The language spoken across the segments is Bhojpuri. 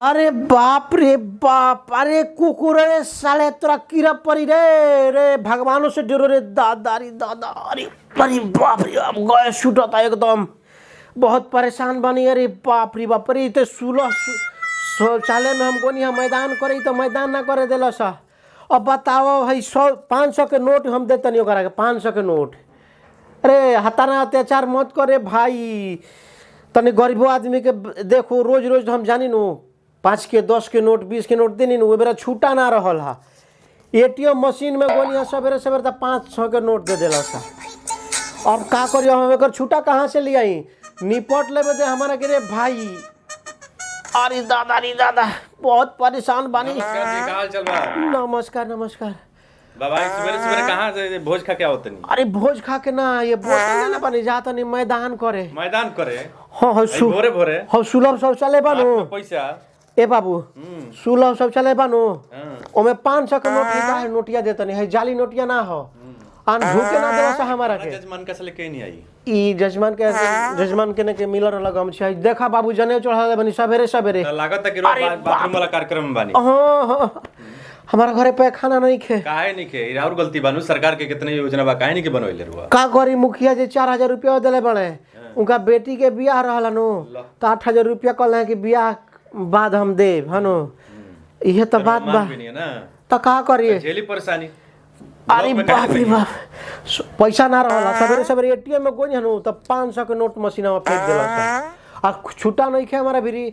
अरे बाप रे बाप, अरे कुकुर रे साले तोरा कीड़ा पड़ी रे रे भगवानों से डरो रे दादा रे दादा। अरे अरे बाप रे, अब गए छूटा था एकदम, बहुत परेशान बनी। अरे बाप रे बाप रे, तो शौचालय में हमको नहीं मैदान करे तो मैदान ना करे दिल सा। अब बताओ भाई 500 के नोट हम देते नहीं करा के 500 के नोट। अरे हताना अत्याचार मत करे भाई, तनी गरीबो आदमी के देखो, रोज रोज हम जानी नु 5 के 10 के नोट 20 के नोट देनी नु बेरा छूटा ना रहल हा। एटीएम मशीन में गोलियां सवेरे सवेरे तो 500 के नोट दे दिला सा। अब का करियो, हम एकर छूटा कहाँ से ले आई, निपट लेबे दे हमारा के रे भाई। अरे दादा रे दादा, बहुत परेशान बानी। नमस्कार नमस्कार बाबा, सवेरे सवेरे कहाँ से भोज खा के आओ तनी? अरे भोज खा के ना, ये बोतल ना बनी जाता नहीं मैदान करे। मैदान करे? हाँ हाँ, भोरे भोरे हाँ सुलभ शौचालय बानो पैसा। ए बाबू, सुलभ शौचालय बानो ओमे 500 के नोट निकाल, नोटिया देता नहीं है, जाली नोटिया ना हो। आन भूखे ना देला सा हमारा के। जजमान का लेके नहीं आई ई जजमान के ने के मिलर लगम छै। देखा बाबू, जने चढ़ाले बनी सवेरे सवेरे, लागत है कि बाथरूम वाला कार्यक्रम में बानी। हां हां, हमारा घरे पे खाना नहीं खे। काहे नहीं खे? और गलती बानू, सरकार के कितने योजना बा, काहे नहीं के बनवैले रुआ? का करी, मुखिया जे 4000 रुपया देले बड़े, उनका बेटी के बियाह रहल नो, तो 8000 रुपया कहले कि बियाह बाद हम देब हनो। इहे तो बात बा तो का करिए, झेली परेशानी। अरे बाप रे बाप, पैसा ना रहला, सवेरे सवेरे एटीएम में गोनी हनु तो 500 के नोट मशीन में फेंक देला सा। आ छूटा नहीं खे हमारा भिरी,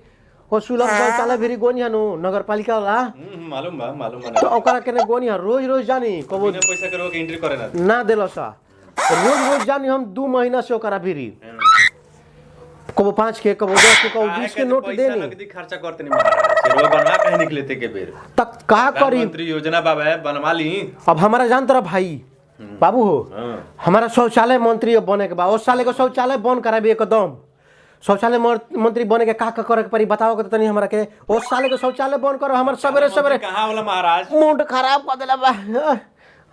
हो सुलभ शौचालय भिरी गोनी हनु नगर पालिका वाला। मालूम बा मालूम बा। तो ओकरा के ने गोनी रोज रोज जानी कबो बिना पैसा करो के एंट्री करे ना देला सा। रोज रोज जानी हम 2 महीना से ओकरा भिरी, कबो 5 के कबो 10 के कबो 20 के नोट देनी। नगदी खर्चा करते नहीं महाराज, शेरवा बनवा कहीं निकलेते के बेर तक का करी। प्रधानमंत्री योजना बाबा बनवा ली। अब हमारा जान तरह भाई बाबू हो, हमारा शौचालय मंत्री बने के बाद उस साले को शौचालय बंद कराबे एकदम। शौचालय मंत्री बने के का करे के पड़ी बताओ के तनी हमरा के। उस साले को शौचालय बंद करो, हमार सवेरे सवेरे कहां वाला महाराज मूड खराब कर देला बा।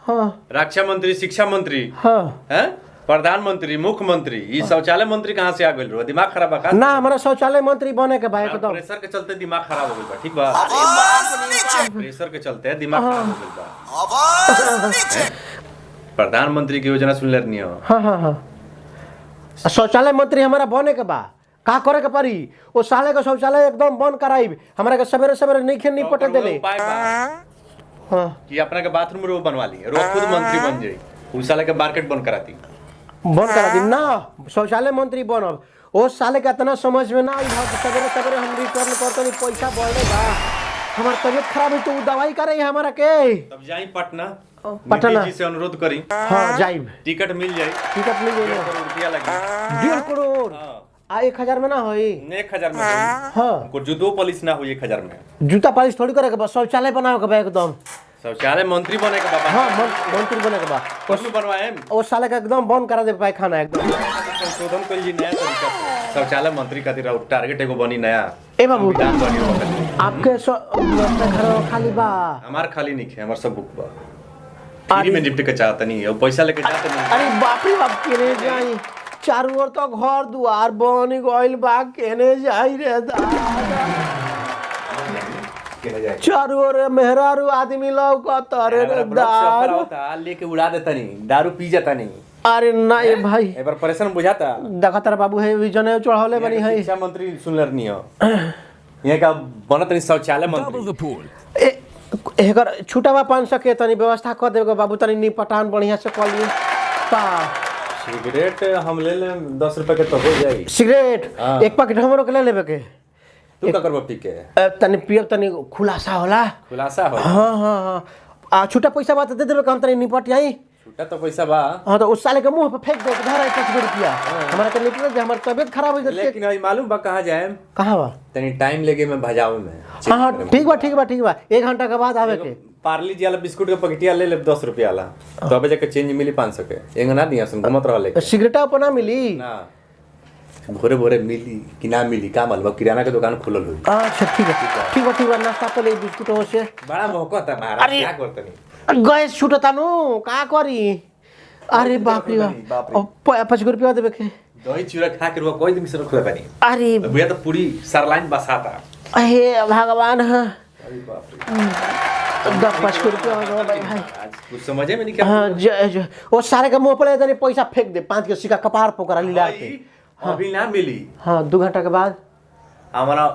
हां, रक्षा मंत्री, शिक्षा मंत्री, हां हैं, प्रधानमंत्री, मुख्यमंत्री, ये शौचालय मंत्री कहां से आ गइल रो? दिमाग खराब बा का? ना, हमारा शौचालय मंत्री बने के बा एकदम। प्रेशर के चलते दिमाग खराब हो गइल बा, ठीक बा? प्रेशर के चलते दिमाग खराब हो गइल बा। प्रधानमंत्री की योजना सुन लेनी हो? हां हां हां, शौचालय मंत्री हमारा बने के बा, का करे के पड़ी? वो साले का शौचालय एकदम बंद कराई, हमरा के सवेरे सवेरे नहीं खेल नहीं पटे देले। हां, कि अपना के बाथरूम रो बनवा ली, रो खुद मंत्री बन जाई, उस साले के मार्केट बंद कराती, बंद करा दी ना। शौचालय मंत्री बनब, वो साले का इतना समझ में ना आई। सवेरे सवेरे हम रिटर्न करते नहीं, पैसा बढ़े बा, हमार तबीयत खराब है तो दवाई करे हमारा के। तब जाई पटना, पटना जी से अनुरोध करी। हां जाइब, टिकट मिल जाई, टिकट मिल जाई। 1 करोड़ रुपया लगी। 1.5 करोड़? आ 1000 में ना होई? 1000 में। हां, को जूतो पॉलिश ना होई 1000 में। जूता पॉलिश थोड़ी करे के बस, शौचालय बनावे के बा एकदम। शौचालय मंत्री बने के बाबा। हां, मंत्री बने के बा, कसम बनवाए ओ साले का एकदम बंद करा दे पायखाना एकदम। संशोधन कर ली नया तरीका से शौचालय मंत्री खातिर और टारगेट एगो बनी नया। ए बाबू, विधान बनी हो आपके घर खाली बा? हमार खाली नहीं है, हमार सब बुक बा। फ्री में निपट के चाहता नहीं है, और पैसा लेके जाते नहीं। अरे बाप रे बाप, केने जाई? चारों ओर तो घर दुआर बन गइल बा, केने जाई रे दादा? चारों ओर मेहरारू आदमी लौकत रे दादा, लेके उड़ा देता नहीं, दारू पी जाता नहीं। अरे ना ये भाई, एक बार परेशान बुझाता। देखा तारा बाबू है विजन चढ़ावले बनी है। शिक्षा मंत्री सुन लेनी हो, यहाँ का बनत नहीं शौचालय मंत्री। एकर छूटा बा 500 के, तनी व्यवस्था कर देबे बाबू, तनी निपटान बढ़िया से कर लिए। सिगरेट हम ले ले 10 रुपए के तो हो जाई। सिगरेट 1 पैकेट हमरो के ले लेबे के। तू का करबो पी के? तनी पियब, तनी खुलासा होला। खुलासा हो? हां हां हां, आ छूटा पैसा बात दे देबे, हम तनी निपट जाई। छूटा तो पैसा बा। हां, तो उस साले के मुंह पे फेंक दे, धरा 5 रुपया हमरा के निकल जे, हमर तबीयत खराब हो जाए। लेकिन अभी मालूम बा कहां जाए? कहां बा? तनी टाइम लेके मैं भजावे में। हां ठीक बा ठीक बा ठीक बा, 1 घंटा के बाद आवे के। पार्ली जी वाला बिस्कुट के पैकेटिया ले ले 10 रुपया वाला, तो अबे जाके चेंज मिली 500 के। एंग ना दिया सुन घुमत रहले। सिगरेट अपना मिली ना, भोरे भोरे मिली कि ना मिली का मालूम? किराना के दुकान खुलल हुई। अच्छा ठीक है ठीक बा ठीक बा, नाश्ता कर ले बिस्कुट हो से। बड़ा महकता महाराज, क्या करतनी? गैस छूटता नु, का करी? अरे बाप रे बाप, 5 रुपया देबे के। दही चूड़ा खा के रुआ कोई दिन से रखले बानी। अरे भैया तो पूरी सरलाइन बसाता। हे भगवान हाँ अरे बाप रे 10-5 रुपया हो गया भाई। आज कुछ समझे में नहीं क्या हाँ जय वो सारे के मुँह पर पैसा फेंक दे 5 के सिक्का कपार पोकरा लीला के। भाई, अभी ना मिली हाँ 2 घंटा के बाद हमारा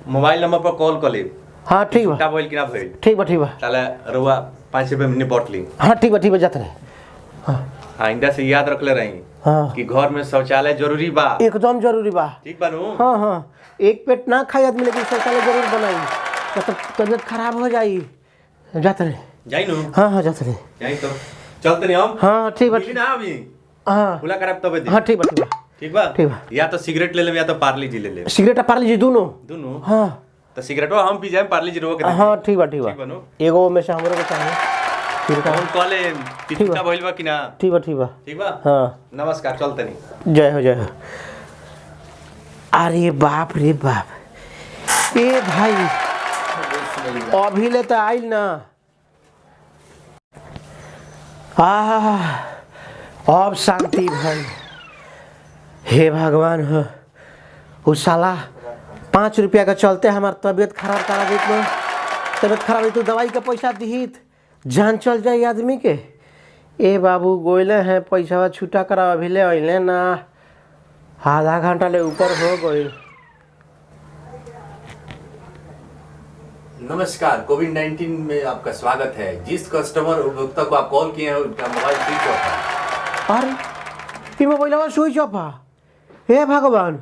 मोबाइल नंबर पर कॉल कर ले हाँ ठीक बा छुट्टा बोल कि ना भइल ठीक बा ताले रुआ 5 रुपए में निपट ली हाँ ठीक बा जाते रहे। हाँ आइंदा से याद रख ले रही हाँ कि घर में शौचालय जरूरी बा एकदम जरूरी बा। ठीक बनू हाँ हाँ एक पेट ना खाई आदमी लेकिन शौचालय जरूर बनाई मतलब तबियत खराब हो जाई। जाते रहे जाई नु हाँ जाते रहे जाई तो चलते नहीं हम हाँ ठीक बा मिली ना अभी हाँ खुला करब तबे दे हाँ ठीक बा ठीक बा ठीक बा। या तो सिगरेट ले ले या तो पार्ले जी ले ले सिगरेट पार्ले जी दोनों दोनों हाँ तो सिगरेटवा हम पी जाए पार्ले जी रोक दे हाँ ठीक बा ठीक बनू एगो में से हमरो को चाहिए सिगरेट हम कॉले टिकटा भइल बा कि ना ठीक बा ठीक बा हाँ नमस्कार चलते नहीं जय हो। अरे बाप रे बाप ए भाई अभी ले तो आइल ना अब शांति भाई। हे भगवान हो उस साला 5 रुपया का चलते हमार तबीयत खराब करा देत लो। तबीयत खराब है तो दवाई का पैसा दीहित जान चल जाए आदमी के। ए बाबू गोइले हैं पैसा छूटा करा अभी ले अइले ना आधा घंटा ले ऊपर हो गई। नमस्कार कोविड-19 में आपका स्वागत है। जिस कस्टमर उपभोक्ता को आप कॉल किए हैं उनका मोबाइल स्विच ऑफ है। अरे ये मोबाइल स्विच ऑफ है। हे भगवान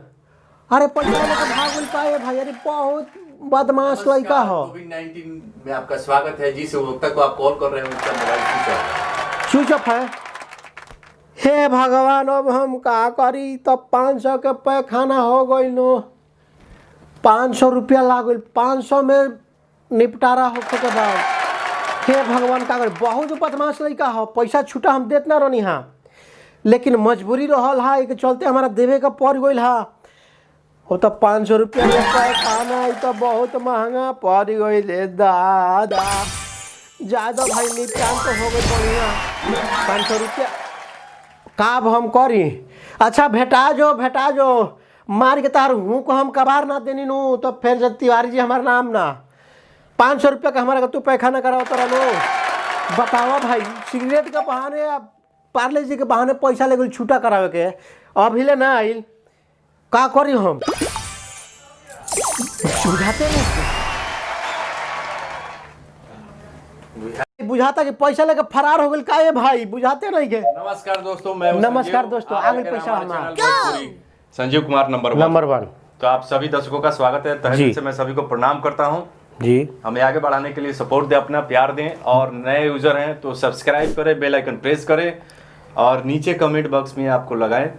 अरे पैसा लेकर भाग गइल का भाई। अरे बहुत बदमाश लड़का हो। कोविड-19 में आपका स्वागत है। जिस उपभोक्ता को आप कॉल कर रहे हैं उनका मोबाइल स्विच ऑफ है। स्विच ऑफ है। हे भगवान अब हम का करी। तब 500 के पैखाना हो गई नो 500 रुपया लागल 500 में निपटारा होके के बाद। हे भगवान का बहुत बदमाश लड़का हो। पैसा छूटा हम देत ना रहनी हाँ लेकिन मजबूरी रहल हा एक चलते हमारा देवे का पड़ गई हा। वो तो 500 रुपया खाना तो बहुत महंगा पड़ गई ले दादा। ज्यादा भाई निपटान तो हो गई बढ़िया 500 रुपया काब हम करी। अच्छा भेटा जो मार के तार हूँ को हम कबार ना देनी नू तो फिर जब तिवारी जी हमारा नाम ना 500 रुपया का हमारा तू पैखाना कराओ तो लो। बताओ भाई सिगरेट के बहाने या पार्ले जी के बहाने पैसा ले छूटा करावे के अभी ले ना आइल का करी हम बुझाते नहीं बुझाता कि पैसा लेके फरार हो गए का ये भाई बुझाते नहीं के। नमस्कार दोस्तों मैं नमस्कार दोस्तों आ गए पैसा हमारा। संजीव कुमार नंबर 1 तो आप सभी दर्शकों का स्वागत है। तहे दिल से मैं सभी को प्रणाम करता हूं जी। हमें आगे बढ़ाने के लिए सपोर्ट दें अपना प्यार दें और नए यूजर हैं तो सब्सक्राइब करें बेल आइकन प्रेस करें और नीचे कमेंट बॉक्स में आपको लगाएं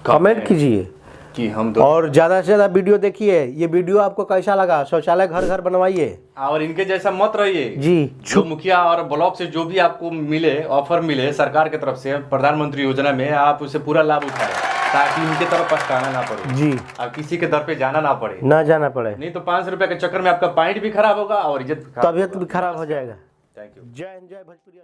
कमेंट कीजिए कि हम और ज्यादा से ज्यादा वीडियो देखिए। ये वीडियो आपको कैसा लगा शौचालय घर घर बनवाइए और इनके जैसा मत रहिए जी। जो मुखिया और ब्लॉक से जो भी आपको मिले ऑफर मिले सरकार की तरफ से प्रधानमंत्री योजना में आप उसे पूरा लाभ उठाएं ताकि इनके तरफ पछताना ना पड़े जी और किसी के दर पे जाना ना पड़े नहीं तो 500 रुपए के चक्कर में आपका पॉइंट भी खराब होगा और इज्जत तबियत भी खराब हो जाएगा। Thank you. जय हिंद जय भोजपुरी।